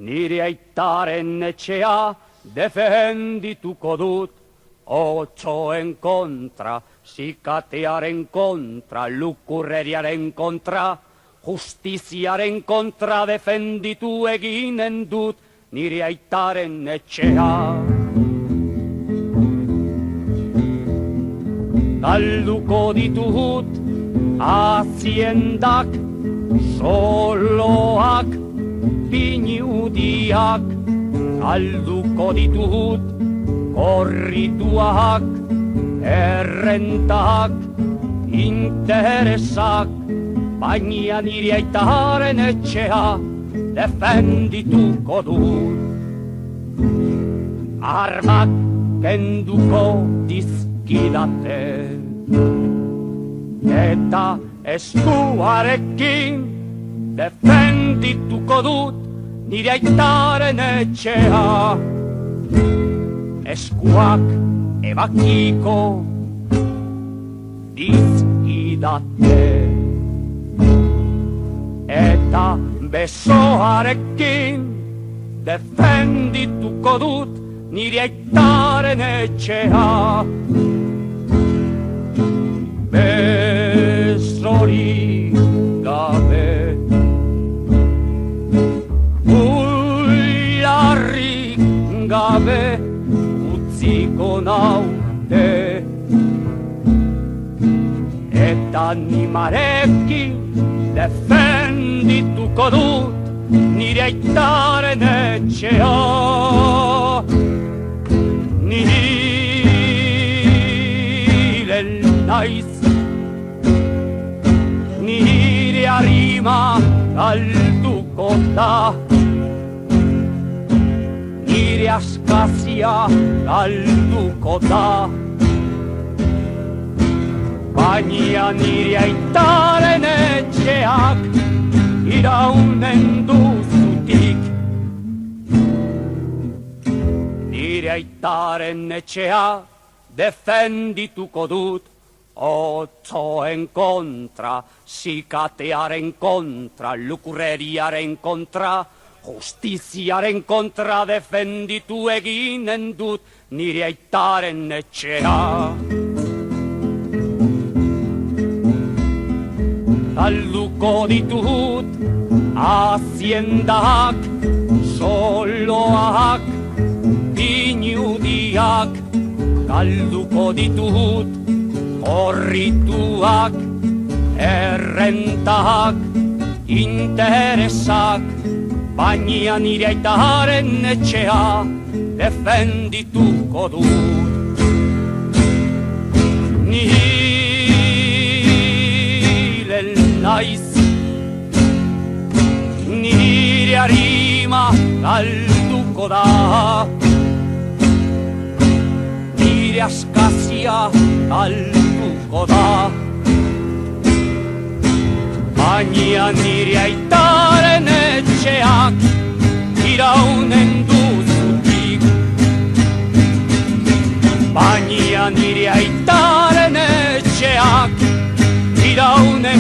nire aitaren etxea defendituko dut, otsoen kontra, sikatearen kontra, lukurreriaren kontra, justiziaren kontra defenditu eginen dut, nire aitaren etxea. Galduko ditut haziendak, soloak, pinudiak, galduko ditut korrituak, errentak, interesak, baina nire aitaren etxea defendituko dut. Armak kenduko dizkidate, eta eskuarekin defendituko dut nire aitaren etxea. Eskuak ebakiko dizkidate, eta besoarekin defendituko dut nire aitaren etxea. Besorik gabe, ularrik gabe, utziko naute, eta nimarekin defendituko dut nire aitaren etxea. Nire naiz, nire harima galduko da, nire askazia galduko da, baina nire aitaren etxeak iraunen duzutik. Nire aitaren etxea defendituko dut, otsoen kontra, sikatearen kontra, lukurreriaren kontra, justiziaren kontra defenditu eginen dut nire aitaren etxea. Galduko ditut haziendak, soloak, pinudiak, galduko ditut korrituak, errentak, interesak, baina nire aitaren etxea defendituko dut. Nire naiz, nire harima galduko da, nire askazia galduko da, baina nire aitaren etxeak iraunen duzutik. Baina nire aitaren etxeak iraunen